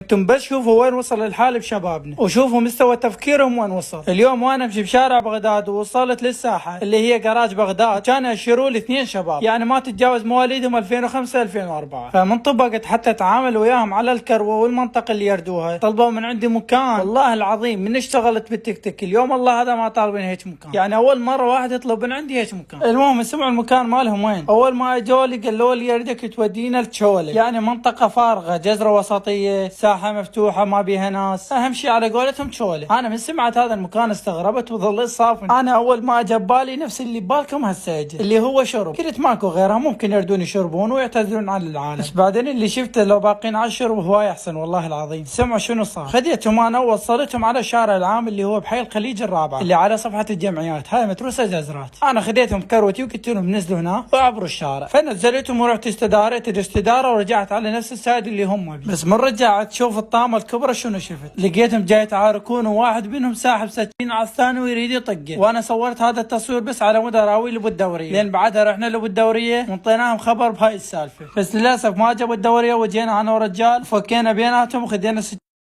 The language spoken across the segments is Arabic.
انتم بس شوفوا وين وصل الحال بشبابنا، وشوفوا مستوى تفكيرهم وين وصل. اليوم وانا امشي بشارع بغداد ووصلت للساحه اللي هي جراج بغداد، كانوا يشيروا لي 2 شباب يعني ما تتجاوز مواليدهم 2005 2004، فمن طبقت حتى اتعامل وياهم على الكروه والمنطقه اللي يردوها. طلبوا من عندي مكان، والله العظيم من اشتغلت بالتيك توك اليوم الله هذا ما طالبين هيك مكان، يعني اول مره واحد يطلب من عندي هيك مكان. المهم سمعوا المكان مالهم وين. اول ما اجوا لي قالوا لي يردك تودينا لتشولي، يعني منطقه فارغه، جزره وسطيه، ساحه مفتوحه ما بيها ناس، اهم شيء على قولتهم تشولي. انا من سمعت هذا المكان استغربت وظليت صافن. انا اول ما جاب بالي نفس اللي بالكم هسه اللي هو شرب، قلت ماكو غيرها، ممكن يردون يشربون ويعتذرون عن العالم. بس بعدين اللي شفته لو باقين على الشرب هواي احسن والله العظيم. سمعوا شنو صار. خديتهم انا ووصلتهم على الشارع العام اللي هو بحي الخليج الرابعه اللي على صفحه الجمعيات، هاي متروسه جزرات. انا خديتهم كروتي وقلت لهم نزلوا هنا وعبروا الشارع، فنزلتهم ورحت استداريت الاستداره ورجعت على نفس السايد اللي هم بي. بس من رجعت شوف الطامه الكبرى شنو شفت، لقيتهم جاي يتعاركون وواحد منهم ساحب سكين على الثاني ويريد يطقه. وانا صورت هذا التصوير بس على مود اراوي لابو الدوريه، لين بعدها رحنا لابو الدوريه وانطيناهم خبر بهاي السالفه، بس للاسف ما جابوا الدوريه وجينا انا ورجال فكينا بيناتهم وخدينا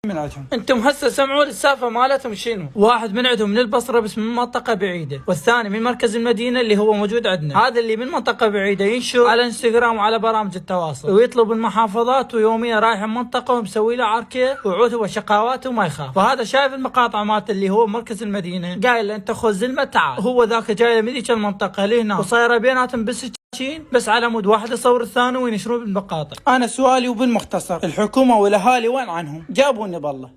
من عندهم. انتم هسه سمعوا السالفه مالتهم شنو. واحد من عندهم من البصره بس من منطقه بعيده، والثاني من مركز المدينه اللي هو موجود عندنا. هذا اللي من منطقه بعيده ينشر على انستغرام وعلى برامج التواصل ويطلب المحافظات ويوميا رايح المنطقه ومسوي له عركه وعوث وشقاوات وما يخاف. وهذا شايف المقاطع مالته اللي هو مركز المدينه، قايل انت خذ زلمه تعال. هو ذاك جاي من ذيك المنطقه لهنا وصايره بيناتهم بس على مود واحد يصور الثاني وينشرون بالمقاطع. انا سؤالي وبالمختصر الحكومه والاهالي وين عنهم؟ جابوني بالله.